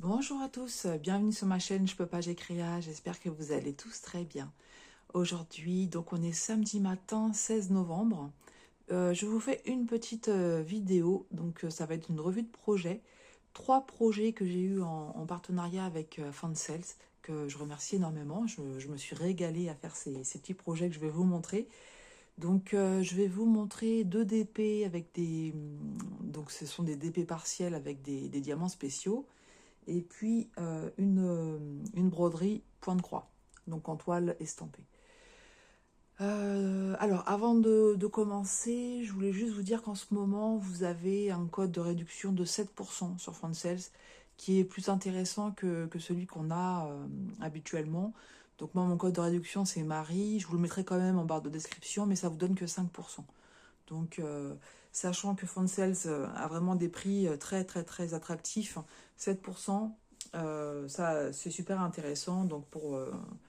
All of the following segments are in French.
Bonjour à tous, bienvenue sur ma chaîne Je peux pas, j'ai créa, j'espère que vous allez tous très bien. Aujourd'hui, donc on est samedi matin 16 novembre. Je vous fais une petite vidéo, donc ça va être une revue de projet. Trois projets que j'ai eu en partenariat avec Fansales, que je remercie énormément. Je me suis régalée à faire ces petits projets que je vais vous montrer. Donc je vais vous montrer deux DP avec donc ce sont des DP partiels avec des diamants spéciaux et puis une broderie point de croix, donc en toile estampée. Alors, avant de commencer, je voulais juste vous dire qu'en ce moment, vous avez un code de réduction de 7% sur Fansales qui est plus intéressant que celui qu'on a habituellement. Donc moi, mon code de réduction, c'est Marie. Je vous le mettrai quand même en barre de description, mais ça vous donne que 5%. Donc, sachant que Fansales a vraiment des prix très, très, très attractifs, 7%, ça, c'est super intéressant. Donc,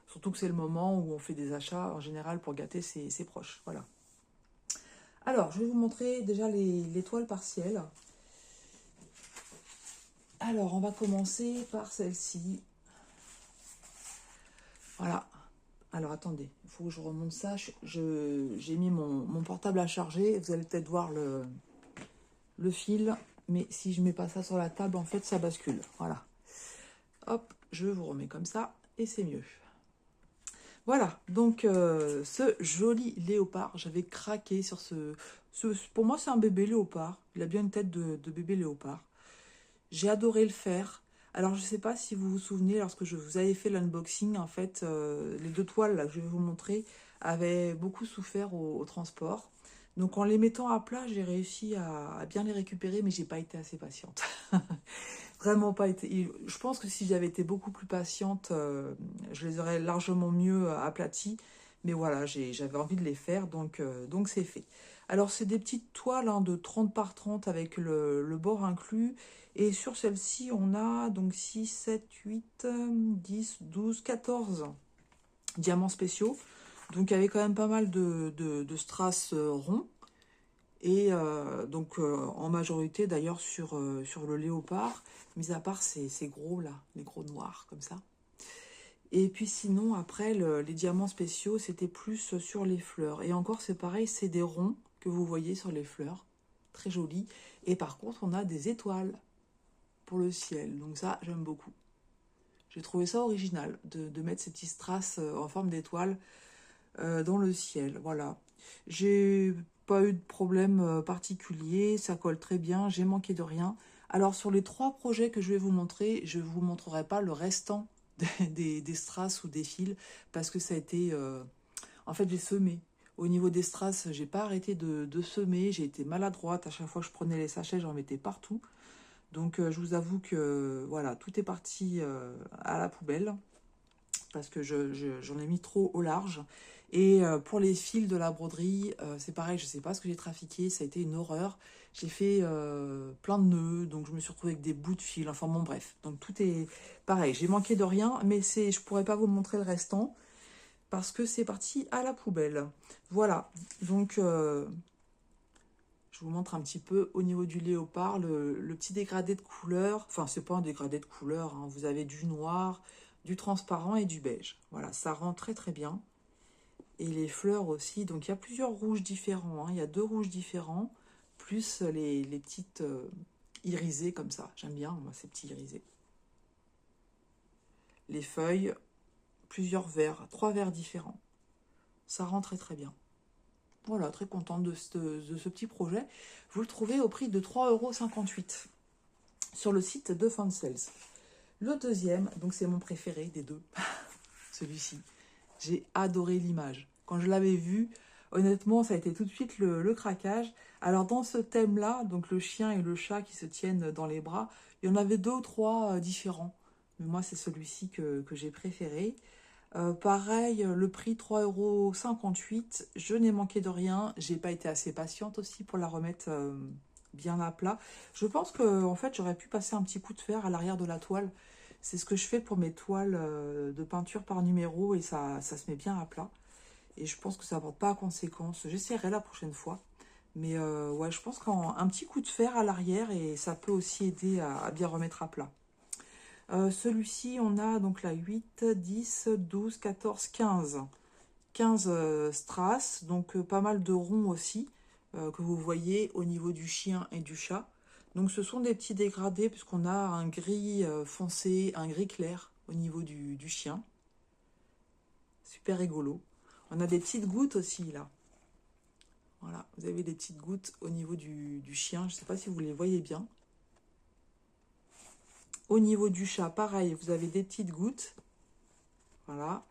surtout que c'est le moment où on fait des achats en général pour gâter ses proches. Voilà. Alors, je vais vous montrer déjà les toiles partielles. Alors, on va commencer par celle-ci. Voilà. Alors, attendez, il faut que je remonte ça. J'ai mis mon portable à charger. Vous allez peut-être voir le fil, mais si je mets pas ça sur la table, en fait, ça bascule. Voilà. Hop, je vous remets comme ça, et c'est mieux. Voilà, donc ce joli léopard, j'avais craqué sur pour moi, c'est un bébé léopard. Il a bien une tête de bébé léopard. J'ai adoré le faire. Alors, je ne sais pas si vous vous souvenez, lorsque je vous avais fait l'unboxing, en fait, les deux toiles là, que je vais vous montrer avaient beaucoup souffert au transport. Donc, en les mettant à plat, j'ai réussi à bien les récupérer, mais j'ai pas été assez patiente. Vraiment pas été. Je pense que si j'avais été beaucoup plus patiente, je les aurais largement mieux aplatis. Mais voilà, j'avais envie de les faire, donc c'est fait. Alors, c'est des petites toiles hein, de 30 par 30 avec le bord inclus. Et sur celle-ci, on a donc 6, 7, 8, 10, 12, 14 diamants spéciaux. Donc, il y avait quand même pas mal de strass ronds. Et donc en majorité d'ailleurs sur le léopard, mis à part ces gros là, les gros noirs comme ça. Et puis sinon après les diamants spéciaux c'était plus sur les fleurs. Et encore c'est pareil, c'est des ronds que vous voyez sur les fleurs, très jolis. Et par contre on a des étoiles pour le ciel, donc ça j'aime beaucoup. J'ai trouvé ça original de mettre ces petits strass en forme d'étoiles dans le ciel. Voilà. J'ai pas eu de problème particulier, ça colle très bien, j'ai manqué de rien. Alors sur les trois projets que je vais vous montrer, je ne vous montrerai pas le restant des strass ou des fils parce que ça a été... En fait, j'ai semé. Au niveau des strass, j'ai pas arrêté de semer, j'ai été maladroite. À chaque fois que je prenais les sachets, j'en mettais partout. Donc je vous avoue que voilà, tout est parti à la poubelle parce que j'en ai mis trop au large. Et pour les fils de la broderie, c'est pareil, je sais pas ce que j'ai trafiqué, ça a été une horreur. J'ai fait plein de nœuds, donc je me suis retrouvée avec des bouts de fil, enfin bon bref. Donc tout est pareil, j'ai manqué de rien, mais je pourrais pas vous montrer le restant parce que c'est parti à la poubelle. Voilà, donc je vous montre un petit peu au niveau du léopard, le petit dégradé de couleur. Enfin, c'est pas un dégradé de couleur, hein. Vous avez du noir, du transparent et du beige. Voilà, ça rend très très bien. Et les fleurs aussi. Donc, il y a plusieurs rouges différents, hein. Il y a deux rouges différents, plus les petites irisées comme ça. J'aime bien, moi, ces petits irisés. Les feuilles, plusieurs verts, trois verts différents. Ça rend très très bien. Voilà, très contente de ce petit projet. Vous le trouvez au prix de 3,58 € sur le site de Fansales. Le deuxième, donc c'est mon préféré des deux, celui-ci. J'ai adoré l'image. Quand je l'avais vu, honnêtement, ça a été tout de suite le craquage. Alors dans ce thème-là, donc le chien et le chat qui se tiennent dans les bras, il y en avait deux ou trois différents. Mais moi, c'est celui-ci que j'ai préféré. Pareil, le prix 3,58 €. Je n'ai manqué de rien. J'ai pas été assez patiente aussi pour la remettre bien à plat. Je pense que en fait, j'aurais pu passer un petit coup de fer à l'arrière de la toile. C'est ce que je fais pour mes toiles de peinture par numéro et ça se met bien à plat. Et je pense que ça ne porte pas à conséquence. J'essaierai la prochaine fois. Mais ouais, je pense qu'un petit coup de fer à l'arrière et ça peut aussi aider à bien remettre à plat. Celui-ci, on a donc la 8, 10, 12, 14, 15. 15 strass, donc pas mal de ronds aussi, que vous voyez au niveau du chien et du chat. Donc ce sont des petits dégradés, puisqu'on a un gris foncé, un gris clair au niveau du chien. Super rigolo. On a des petites gouttes aussi, là. Voilà, vous avez des petites gouttes au niveau du chien. Je ne sais pas si vous les voyez bien. Au niveau du chat, pareil, vous avez des petites gouttes. Voilà.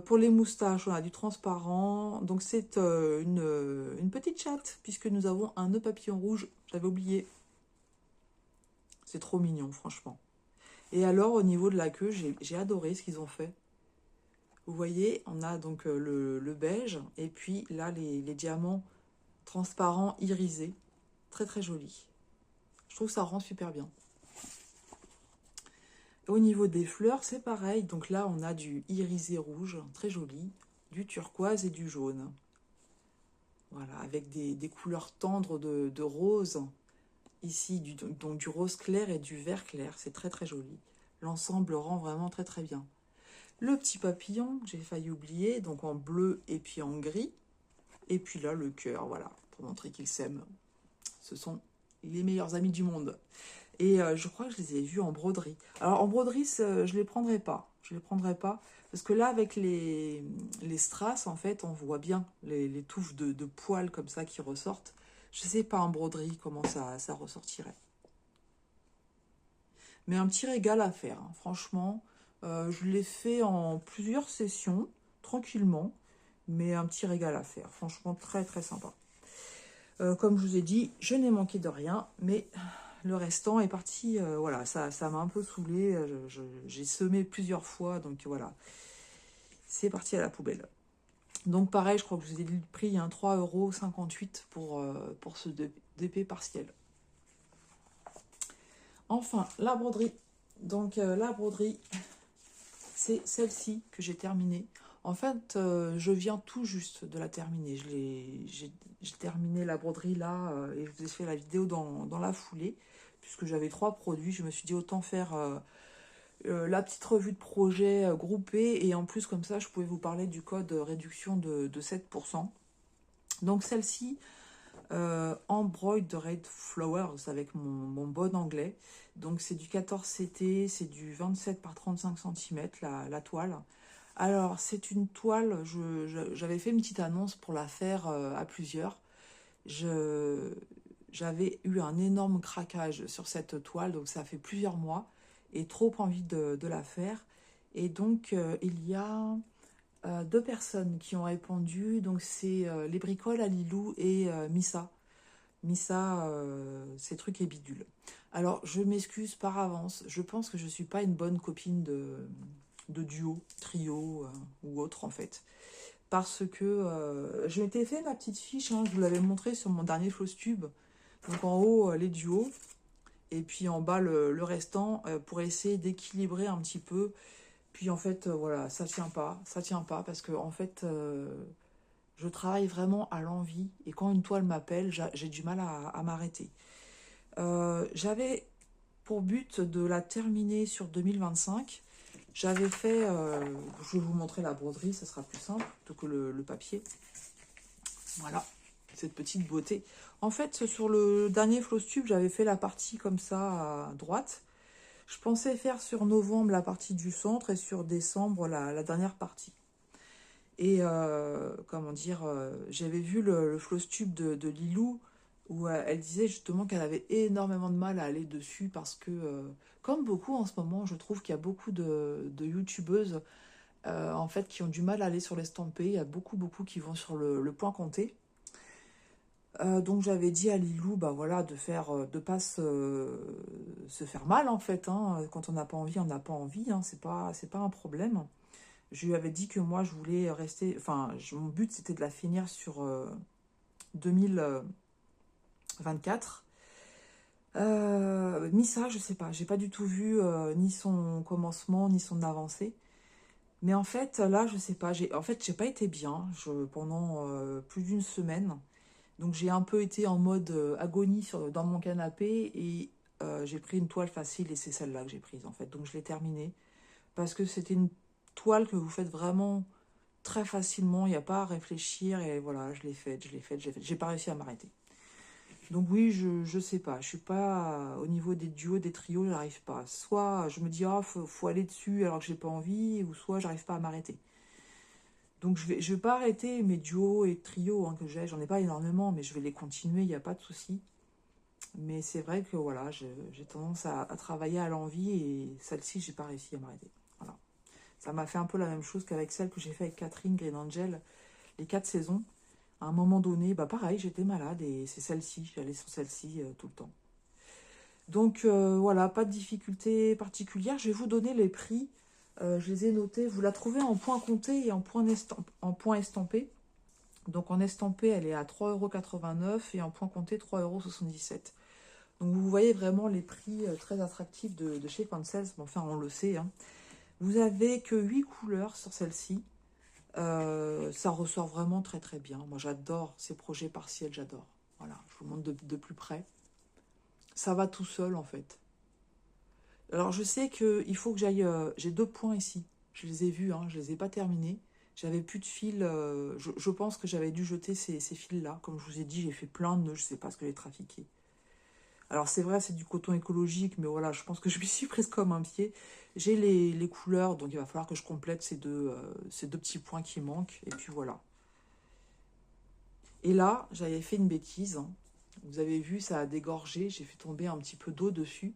Pour les moustaches, on a du transparent. Donc c'est une petite chatte, puisque nous avons un nœud papillon rouge. J'avais oublié. C'est trop mignon, franchement. Et alors, au niveau de la queue, j'ai adoré ce qu'ils ont fait. Vous voyez, on a donc le beige, et puis là, les diamants transparents irisés. Très, très joli. Je trouve que ça rend super bien. Au niveau des fleurs, c'est pareil. Donc là, on a du irisé rouge, très joli, du turquoise et du jaune. Voilà, avec des couleurs tendres de rose. Ici, donc du rose clair et du vert clair. C'est très, très joli. L'ensemble rend vraiment très, très bien. Le petit papillon, j'ai failli oublier, donc en bleu et puis en gris. Et puis là, le cœur, voilà, pour montrer qu'ils s'aiment. Ce sont les meilleurs amis du monde. Et je crois que je les ai vus en broderie. Alors en broderie, je ne les prendrai pas. Je les prendrai pas. Parce que là, avec les strass, en fait, on voit bien les touffes de poils comme ça qui ressortent. Je ne sais pas en broderie comment ça ressortirait. Mais un petit régal à faire, hein. Franchement, je l'ai fait en plusieurs sessions, tranquillement. Mais un petit régal à faire. Franchement, très très sympa. Comme je vous ai dit, je n'ai manqué de rien. Mais le restant est parti, voilà, ça m'a un peu saoulé. J'ai semé plusieurs fois, donc voilà. C'est parti à la poubelle. Donc pareil, je crois que je vous ai dit le prix, hein, 3,58 € pour ce DP partiel. Enfin, la broderie. Donc la broderie, c'est celle-ci que j'ai terminée. En fait, je viens tout juste de la terminer. J'ai terminé la broderie là et je vous ai fait la vidéo dans la foulée. Puisque j'avais 3 produits, je me suis dit autant faire la petite revue de projet groupée. Et en plus, comme ça, je pouvais vous parler du code réduction de 7%. Donc celle-ci, Embroidered Flowers avec mon bon anglais. Donc c'est du 14CT, c'est du 27 par 35 cm la toile. Alors c'est une toile, j'avais fait une petite annonce pour la faire à plusieurs. J'avais eu un énorme craquage sur cette toile, donc ça fait plusieurs mois, et trop envie de la faire. Et donc il y a 2 personnes qui ont répondu, donc c'est les bricoles à Lilou et Missa. Missa, c'est trucs et bidules. Alors, je m'excuse par avance. Je pense que je ne suis pas une bonne copine de duo, trio ou autre, en fait. Parce que je m'étais fait ma petite fiche, hein, je vous l'avais montré sur mon dernier Flosstube. Donc, en haut, les duos. Et puis, en bas, le restant, pour essayer d'équilibrer un petit peu. Puis, en fait, voilà, ça tient pas. Ça tient pas parce que, en fait... je travaille vraiment à l'envie et quand une toile m'appelle, j'ai du mal à m'arrêter. J'avais pour but de la terminer sur 2025. J'avais fait, je vais vous montrer la broderie, ça sera plus simple plutôt que le papier. Voilà, cette petite beauté. En fait, sur le dernier Flosstube, j'avais fait la partie comme ça à droite. Je pensais faire sur novembre la partie du centre et sur décembre la dernière partie. Et comment dire, j'avais vu le Flosstube de Lilou où elle disait justement qu'elle avait énormément de mal à aller dessus parce que, comme beaucoup en ce moment, je trouve qu'il y a beaucoup de youtubeuses en fait qui ont du mal à aller sur l'estampé. Il y a beaucoup qui vont sur le point compté. Donc j'avais dit à Lilou, bah voilà, de pas se faire mal en fait, hein. Quand on n'a pas envie, on n'a pas envie, hein. C'est pas un problème. Je lui avais dit que moi, je voulais rester... Enfin, mon but, c'était de la finir sur 2024. Missa, je sais pas. J'ai pas du tout vu ni son commencement, ni son avancée. Mais en fait, là, je sais pas. En fait, j'ai pas été bien pendant plus d'une semaine. Donc, j'ai un peu été en mode agonie dans mon canapé. Et j'ai pris une toile facile et c'est celle-là que j'ai prise en fait. Donc je l'ai terminée parce que c'était une toile que vous faites vraiment très facilement, il n'y a pas à réfléchir et voilà, je l'ai faite, je l'ai faite, je l'ai faite. J'ai pas réussi à m'arrêter. Donc oui, je sais pas, je suis pas au niveau des duos, des trios, j'arrive pas. Soit je me dis ah faut aller dessus alors que j'ai pas envie, ou soit j'arrive pas à m'arrêter. Donc je vais pas arrêter mes duos et trios hein, que j'ai, j'en ai pas énormément, mais je vais les continuer, il n'y a pas de souci. Mais c'est vrai que voilà, j'ai tendance à travailler à l'envie et celle-ci, j'ai pas réussi à m'arrêter. Voilà. Ça m'a fait un peu la même chose qu'avec celle que j'ai fait avec Catherine Green Angel, les 4 saisons. À un moment donné, bah pareil, j'étais malade et c'est celle-ci, j'allais sur celle-ci tout le temps. Donc voilà, pas de difficulté particulière. Je vais vous donner les prix. Je les ai notés. Vous la trouvez en point compté et en point estampé. Donc en estampé, elle est à 3,89 € et en point compté 3,77 €. Donc vous voyez vraiment les prix très attractifs de chez Fancels. Bon, enfin, on le sait. Hein. Vous avez que 8 couleurs sur celle-ci. Ça ressort vraiment très très bien. Moi j'adore ces projets partiels, j'adore. Voilà, je vous montre de plus près. Ça va tout seul en fait. Alors je sais qu'il faut que j'aille... j'ai 2 points ici. Je les ai vus, hein, je les ai pas terminés. J'avais plus de fils. Je pense que j'avais dû jeter ces fils-là. Comme je vous ai dit, j'ai fait plein de nœuds, je sais pas ce que j'ai trafiqué. Alors c'est vrai, c'est du coton écologique, mais voilà, je pense que je m'y suis prise comme un pied. J'ai les couleurs, donc il va falloir que je complète ces deux petits points qui manquent. Et puis voilà. Et là, j'avais fait une bêtise. Hein. Vous avez vu, ça a dégorgé. J'ai fait tomber un petit peu d'eau dessus.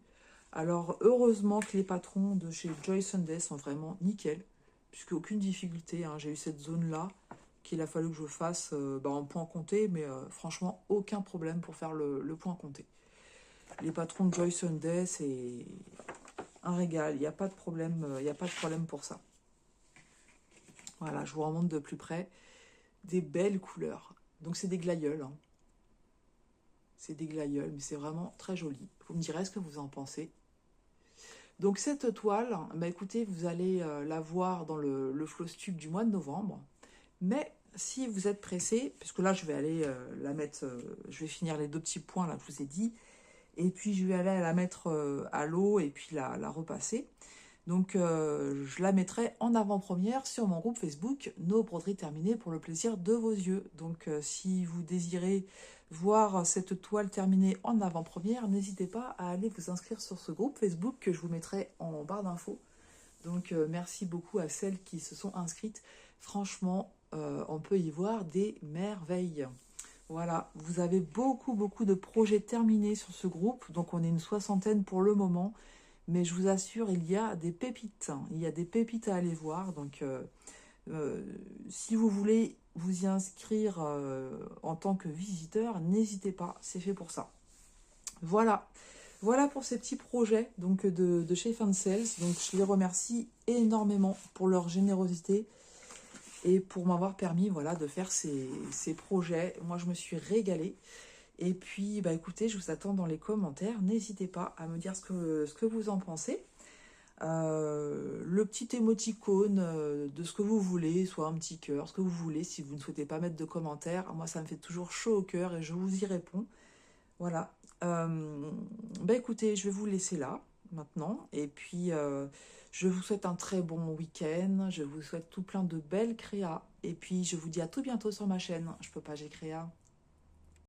Alors, heureusement que les patrons de chez Joy Sunday sont vraiment nickel. Puisque aucune difficulté. Hein. J'ai eu cette zone-là qu'il a fallu que je fasse en point compté. Mais franchement, aucun problème pour faire le point compté. Les patrons de Joy Sunday, c'est un régal. Il n'y a pas de problème, il n'y a pas de problème pour ça. Voilà, je vous remonte de plus près. Des belles couleurs. Donc c'est des glaïeuls. Hein. C'est des glaïeuls, mais c'est vraiment très joli. Vous me direz ce que vous en pensez. Donc cette toile, bah écoutez, vous allez la voir dans le Flowstube du mois de novembre. Mais si vous êtes pressé, puisque là je vais aller la mettre, je vais finir les 2 petits points là que je vous ai dit. Et puis je vais aller la mettre à l'eau et puis la repasser. Donc je la mettrai en avant-première sur mon groupe Facebook Nos broderies terminées pour le plaisir de vos yeux. Donc si vous désirez voir cette toile terminée en avant-première, n'hésitez pas à aller vous inscrire sur ce groupe Facebook que je vous mettrai en barre d'infos. Donc merci beaucoup à celles qui se sont inscrites. Franchement, on peut y voir des merveilles. Voilà, vous avez beaucoup de projets terminés sur ce groupe. Donc on est une 60aine pour le moment. Mais je vous assure, il y a des pépites. Hein. Il y a des pépites à aller voir. Donc, si vous voulez vous y inscrire en tant que visiteur, n'hésitez pas. C'est fait pour ça. Voilà. Voilà pour ces petits projets donc, de chez Fancels. Donc, je les remercie énormément pour leur générosité et pour m'avoir permis voilà, de faire ces projets. Moi, je me suis régalée. Et puis, bah écoutez, je vous attends dans les commentaires. N'hésitez pas à me dire ce que vous en pensez. Le petit émoticône de ce que vous voulez, soit un petit cœur, ce que vous voulez. Si vous ne souhaitez pas mettre de commentaires, moi, ça me fait toujours chaud au cœur et je vous y réponds. Voilà. Bah écoutez, je vais vous laisser là, maintenant. Et puis, je vous souhaite un très bon week-end. Je vous souhaite tout plein de belles créas. Et puis, je vous dis à tout bientôt sur ma chaîne. Je peux pas, j'ai créa.